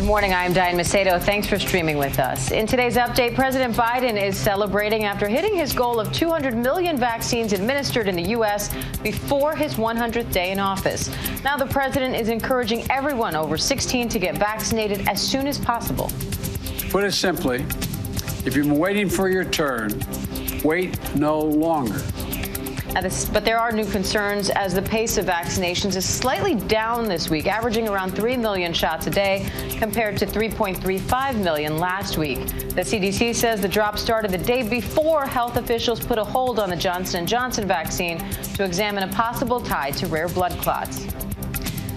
Good morning. I'm Diane Macedo. Thanks for streaming with us. In today's update, President Biden is celebrating after hitting his goal of 200 million vaccines administered in the U.S. before his 100th day in office. Now the president is encouraging everyone over 16 to get vaccinated as soon as possible. Put it simply, if you've been waiting for your turn, wait no longer. But there are new concerns as the pace of vaccinations is slightly down this week, averaging around 3 million shots a day compared to 3.35 million last week. The CDC says the drop started the day before health officials put a hold on the Johnson & Johnson vaccine to examine a possible tie to rare blood clots.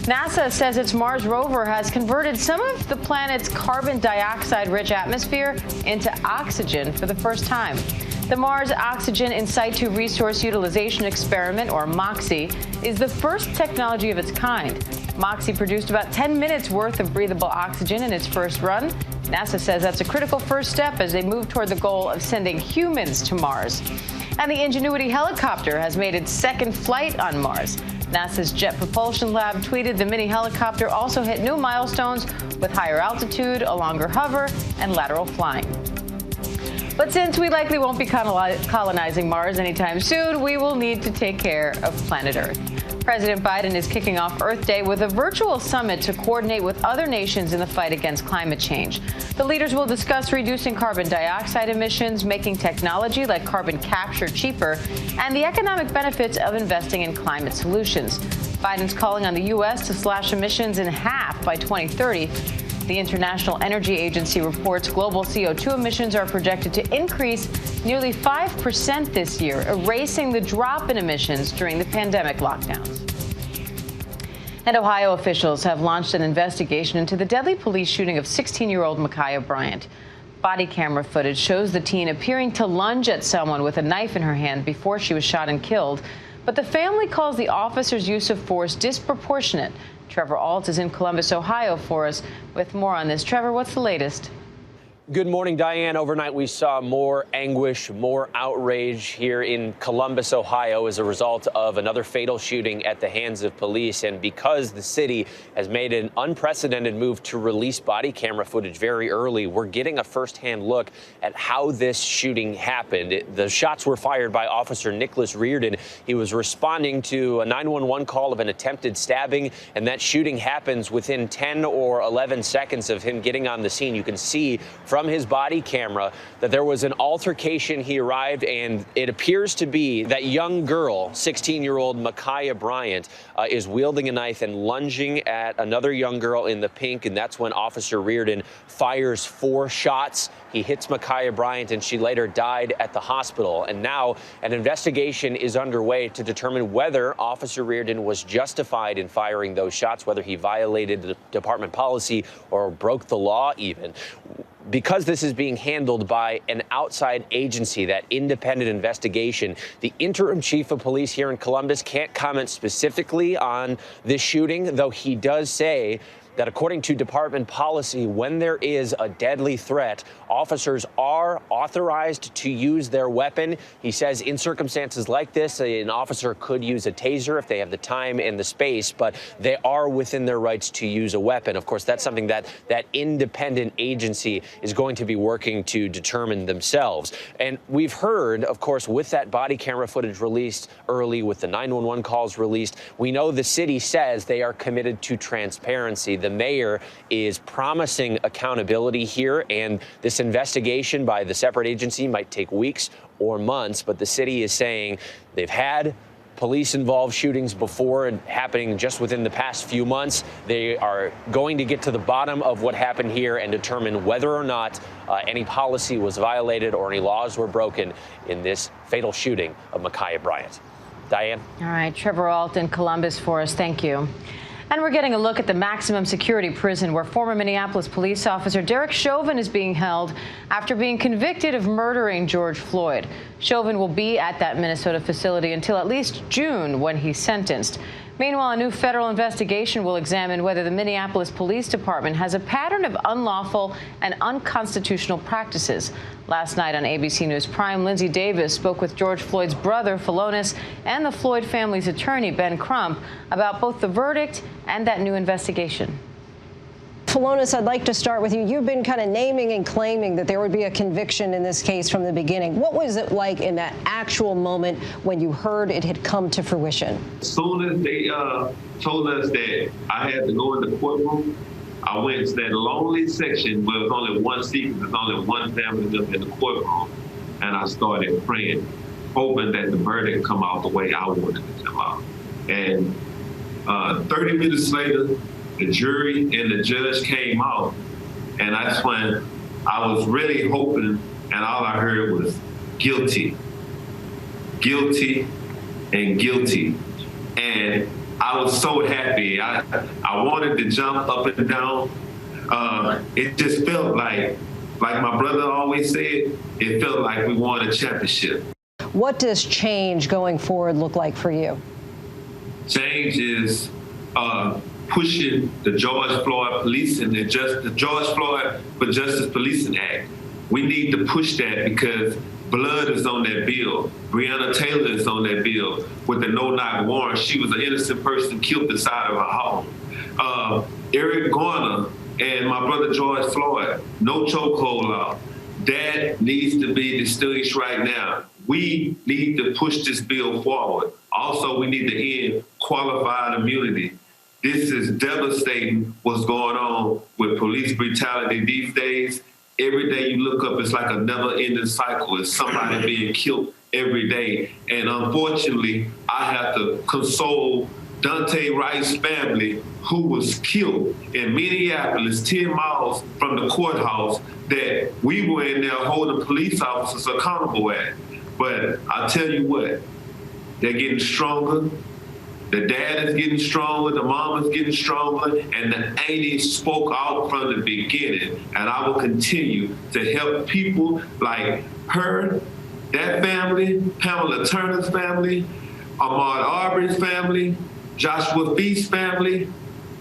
NASA says its Mars rover has converted some of the planet's carbon dioxide-rich atmosphere into oxygen for the first time. The Mars Oxygen In Situ Resource Utilization Experiment, or MOXIE, is the first technology of its kind. MOXIE produced about 10 minutes worth of breathable oxygen in its first run. NASA says that's a critical first step as they move toward the goal of sending humans to Mars. And the Ingenuity helicopter has made its second flight on Mars. NASA's Jet Propulsion Lab tweeted the mini helicopter also hit new milestones with higher altitude, a longer hover, and lateral flying. But since we likely won't be colonizing Mars anytime soon, we will need to take care of planet Earth. President Biden is kicking off Earth Day with a virtual summit to coordinate with other nations in the fight against climate change. The leaders will discuss reducing carbon dioxide emissions, making technology like carbon capture cheaper, and the economic benefits of investing in climate solutions. Biden's calling on the U.S. to slash emissions in half by 2030. The International Energy Agency reports global CO2 emissions are projected to increase nearly 5% this year, erasing the drop in emissions during the pandemic lockdowns. And Ohio officials have launched an investigation into the deadly police shooting of 16-year-old Ma'Khia Bryant. Body camera footage shows the teen appearing to lunge at someone with a knife in her hand before she was shot and killed. But the family calls the officer's use of force disproportionate. Trevor Alt is in Columbus, Ohio for us with more on this. Trevor, what's the latest? Good morning, Diane. Overnight, we saw more anguish, more outrage here in Columbus, Ohio, as a result of another fatal shooting at the hands of police. And because the city has made an unprecedented move to release body camera footage very early, we're getting a firsthand look at how this shooting happened. The shots were fired by Officer Nicholas Reardon. He was responding to a 911 call of an attempted stabbing, and that shooting happens within 10 or 11 seconds of him getting on the scene. You can see from his body camera that there was an altercation. He arrived, and it appears to be that young girl, 16-year-old Ma'Khia Bryant, is wielding a knife and lunging at another young girl in the pink, and that's when Officer Reardon fires 4 shots. He hits Ma'Khia Bryant, and she later died at the hospital. And now an investigation is underway to determine whether Officer Reardon was justified in firing those shots, whether he violated the department policy or broke the law even. Because this is being handled by an outside agency, that independent investigation, the interim chief of police here in Columbus can't comment specifically on this shooting, though he does say that according to department policy, when there is a deadly threat, officers are authorized to use their weapon. He says in circumstances like this, an officer could use a taser if they have the time and the space, but they are within their rights to use a weapon. Of course, that's something that that independent agency is going to be working to determine themselves. And we've heard, of course, with that body camera footage released early, with the 911 calls released, we know the city says they are committed to transparency. The mayor is promising accountability here, and this investigation by the separate agency might take weeks or months, but the city is saying they've had police-involved shootings before and happening just within the past few months. They are going to get to the bottom of what happened here and determine whether or not any policy was violated or any laws were broken in this fatal shooting of Ma'Khia Bryant. Diane? All right, Trevor Alt in Columbus for us. Thank you. And we're getting a look at the maximum security prison where former Minneapolis police officer Derek Chauvin is being held after being convicted of murdering George Floyd. Chauvin will be at that Minnesota facility until at least June, when he's sentenced. Meanwhile, a new federal investigation will examine whether the Minneapolis Police Department has a pattern of unlawful and unconstitutional practices. Last night on ABC News Prime, Lindsay Davis spoke with George Floyd's brother, Philonis, and the Floyd family's attorney, Ben Crump, about both the verdict and that new investigation. Philonise, I'd like to start with you. You've been kind of naming and claiming that there would be a conviction in this case from the beginning. What was it like in that actual moment when you heard it had come to fruition? As soon as they told us that I had to go in the courtroom, I went to that lonely section where there's only one seat, there's only one family member in the courtroom, and I started praying, hoping that the verdict come out the way I wanted it to come out. And 30 minutes later, the jury and the judge came out, and that's when I was really hoping, and all I heard was guilty, guilty, and guilty. And I was so happy. I wanted to jump up and down. It just felt like my brother always said, it felt like we won a championship. What does change going forward look like for you? Change is pushing the George Floyd Police and the George Floyd for Justice Policing Act. We need to push that because blood is on that bill. Breonna Taylor is on that bill with the no-knock warrant. She was an innocent person killed inside of her home. Eric Garner and my brother George Floyd, no chokehold law. That needs to be distinguished right now. We need to push this bill forward. Also, we need to end qualified immunity. This is devastating what's going on with police brutality these days. Every day you look up, it's like a never-ending cycle. It's somebody being killed every day. And unfortunately, I have to console Dante Wright's family, who was killed in Minneapolis, 10 miles from the courthouse that we were in there holding police officers accountable at. But I tell you what, they're getting stronger. The dad is getting stronger, the mom is getting stronger, and the auntie spoke out from the beginning. And I will continue to help people like her, that family, Pamela Turner's family, Ahmaud Arbery's family, Joshua Feast's family,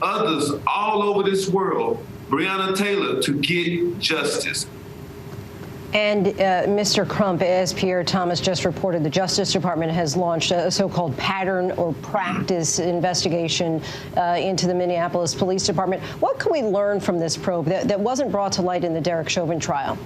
others all over this world, Breonna Taylor, to get justice. And Mr. Crump, as Pierre Thomas just reported, the Justice Department has launched a so-called pattern or practice investigation into the Minneapolis Police Department. What can we learn from this probe that wasn't brought to light in the Derek Chauvin trial?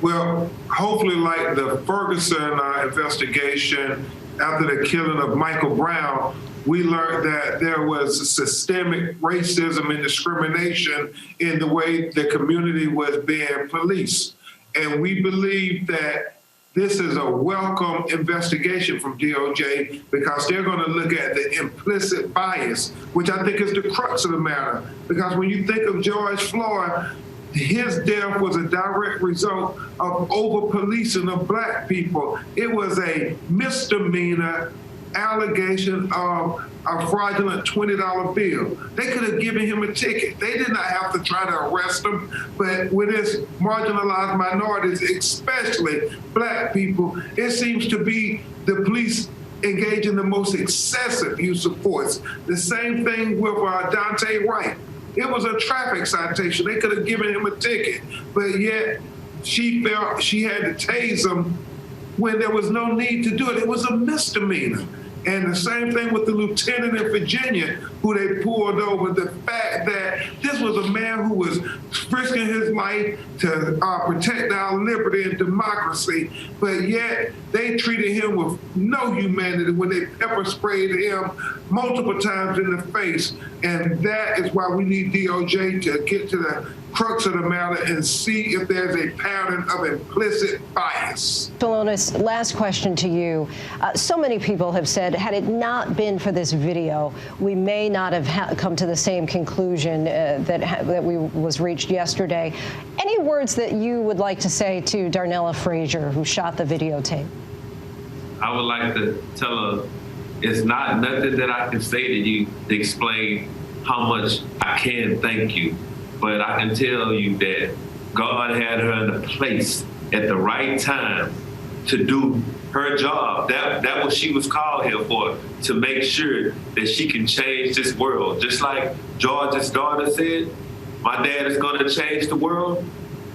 Well, hopefully like the Ferguson investigation after the killing of Michael Brown, we learned that there was systemic racism and discrimination in the way the community was being policed. And we believe that this is a welcome investigation from DOJ because they're going to look at the implicit bias, which I think is the crux of the matter. Because when you think of George Floyd, his death was a direct result of over-policing of black people. It was a misdemeanor allegation of a fraudulent $20 bill. They could have given him a ticket. They did not have to try to arrest him. But with his marginalized minorities, especially black people, it seems to be the police engage in the most excessive use of force. The same thing with Dante Wright. It was a traffic citation. They could have given him a ticket, but yet she felt she had to tase him when there was no need to do it. It was a misdemeanor. And the same thing with the lieutenant in Virginia who they pulled over. The fact that this was a man who was risking his life to protect our liberty and democracy, but yet they treated him with no humanity when they pepper sprayed him multiple times in the face. And that is why we need DOJ to get to the crux of the matter and see if there's a pattern of implicit bias. Philonise, last question to you. So many people have said, had it not been for this video, we may not have come to the same conclusion that was reached yesterday. Any words that you would like to say to Darnella Frazier, who shot the videotape? I would like to tell her it's not nothing that I can say to you to explain how much I can thank you. But I can tell you that God had her in a place at the right time to do her job. That what she was called here for, to make sure that she can change this world. Just like George's daughter said, my dad is going to change the world.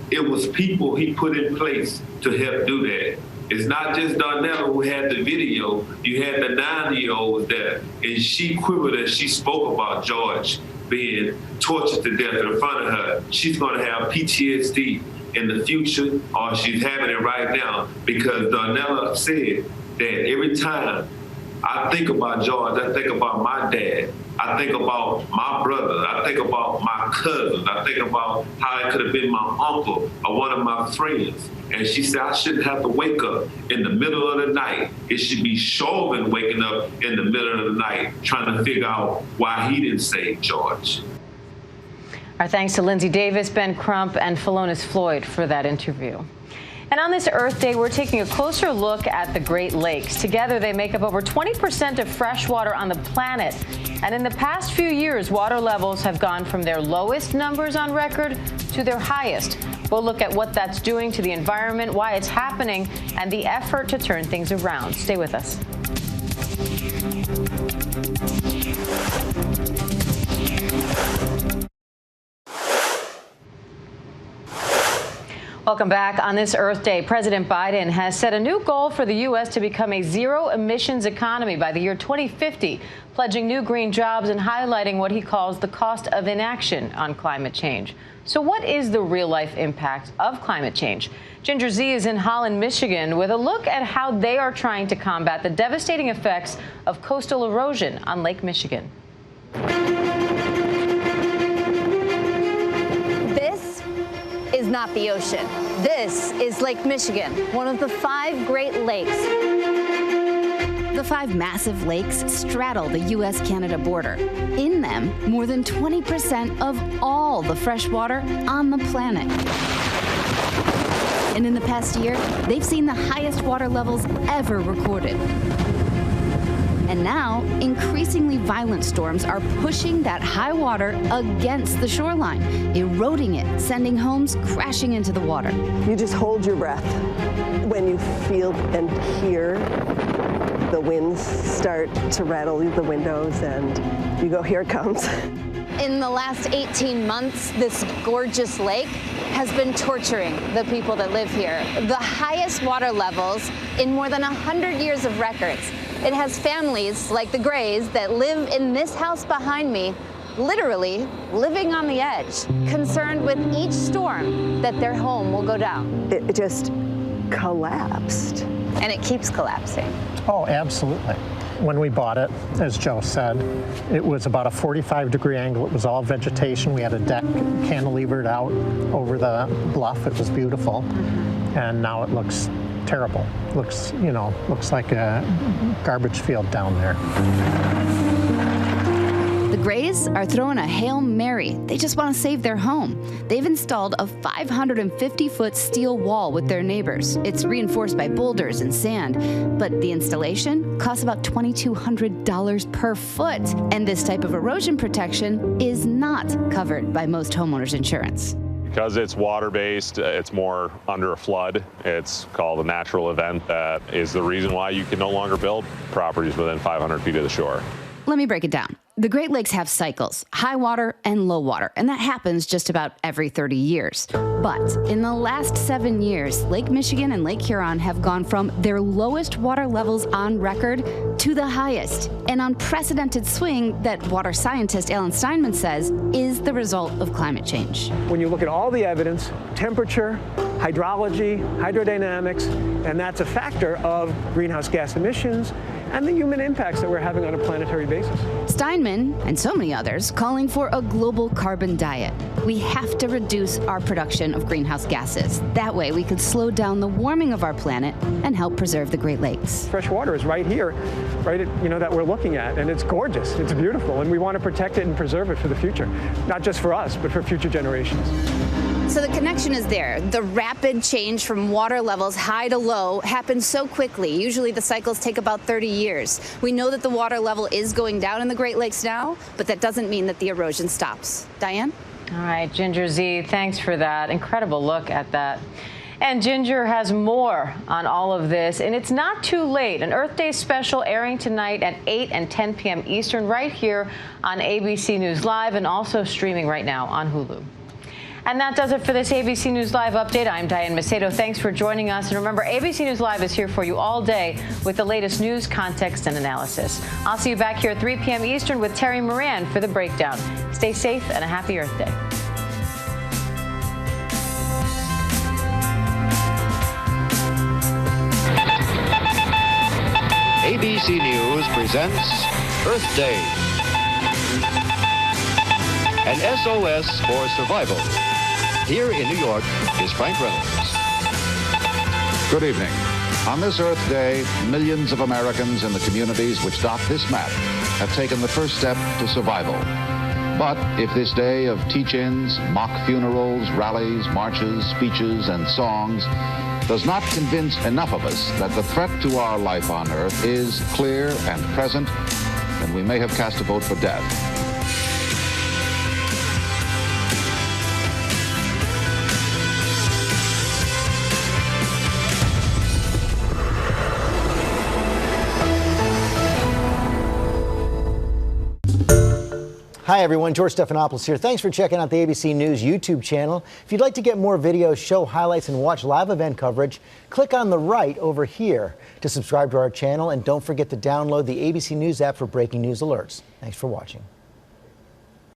It was people he put in place to help do that. It's not just Darnella who had the video. You had the 9-year-old there, and she quivered as she spoke about George being tortured to death in front of her. She's going to have PTSD in the future, or she's having it right now, because Darnella said that every time I think about George, I think about my dad, I think about my brother, I think about my cousins, I think about how it could have been my uncle or one of my friends. And she said, I shouldn't have to wake up in the middle of the night. It should be Chauvin waking up in the middle of the night trying to figure out why he didn't save George. Our thanks to Lindsay Davis, Ben Crump, and Phalonis Floyd for that interview. And on this Earth Day, we're taking a closer look at the Great Lakes. Together, they make up over 20% of fresh water on the planet. And in the past few years, water levels have gone from their lowest numbers on record to their highest. We'll look at what that's doing to the environment, why it's happening, and the effort to turn things around. Stay with us. Welcome back. On this Earth Day, President Biden has set a new goal for the U.S. to become a zero-emissions economy by the year 2050, pledging new green jobs and highlighting what he calls the cost of inaction on climate change. So what is the real-life impact of climate change? Ginger Z is in Holland, Michigan, with a look at how they are trying to combat the devastating effects of coastal erosion on Lake Michigan. Is not the ocean. This is Lake Michigan, one of the 5 Great Lakes. The 5 massive lakes straddle the U.S.-Canada border. In them, more than 20% of all the fresh water on the planet. And in the past year, they've seen the highest water levels ever recorded. And now, increasingly violent storms are pushing that high water against the shoreline, eroding it, sending homes crashing into the water. You just hold your breath when you feel and hear the winds start to rattle the windows, and you go, here it comes. In the last 18 months, this gorgeous lake has been torturing the people that live here. The highest water levels in more than 100 years of records. It has families like the Grays that live in this house behind me, literally living on the edge, concerned with each storm that their home will go down. It just collapsed. And it keeps collapsing. Oh, absolutely. When we bought it, as Joe said, it was about a 45-degree angle. It was all vegetation. We had a deck cantilevered out over the bluff. It was beautiful. And now it looks terrible. Looks like a garbage field down there. The Grays are throwing a Hail Mary. They just want to save their home. They've installed a 550-foot steel wall with their neighbors. It's reinforced by boulders and sand, but the installation costs about $2,200 per foot. And this type of erosion protection is not covered by most homeowners' insurance. Because it's water-based, it's more under a flood. It's called a natural event that is the reason why you can no longer build properties within 500 feet of the shore. Let me break it down. The Great Lakes have cycles, high water and low water, and that happens just about every 30 years. But in the last 7 years, Lake Michigan and Lake Huron have gone from their lowest water levels on record to the highest, an unprecedented swing that water scientist Alan Steinman says is the result of climate change. When you look at all the evidence, temperature, hydrology, hydrodynamics, and that's a factor of greenhouse gas emissions and the human impacts that we're having on a planetary basis. Steinman, and so many others, calling for a global carbon diet. We have to reduce our production of greenhouse gases. That way we could slow down the warming of our planet and help preserve the Great Lakes. Fresh water is right here, that we're looking at, and it's gorgeous, it's beautiful, and we want to protect it and preserve it for the future. Not just for us, but for future generations. So the connection is there. The rapid change from water levels high to low happens so quickly. Usually the cycles take about 30 years. We know that the water level is going down in the Great Lakes now, but that doesn't mean that the erosion stops. Diane? All right, Ginger Z, thanks for that incredible look at that. And Ginger has more on all of this, and it's not too late. An Earth Day special airing tonight at 8 and 10 p.m. Eastern right here on ABC News Live and also streaming right now on Hulu. And that does it for this ABC News Live update. I'm Diane Macedo. Thanks for joining us. And remember, ABC News Live is here for you all day with the latest news, context, and analysis. I'll see you back here at 3 p.m. Eastern with Terry Moran for the breakdown. Stay safe and a happy Earth Day. ABC News presents Earth Day, an SOS for survival. Here in New York is Frank Reynolds. Good evening. On this Earth Day, millions of Americans in the communities which dot this map have taken the first step to survival. But if this day of teach-ins, mock funerals, rallies, marches, speeches, and songs does not convince enough of us that the threat to our life on Earth is clear and present, then we may have cast a vote for death. Hi everyone, George Stephanopoulos here. Thanks for checking out the ABC News YouTube channel. If you'd like to get more videos, show highlights, and watch live event coverage, click on the right over here to subscribe to our channel, and don't forget to download the ABC News app for breaking news alerts. Thanks for watching.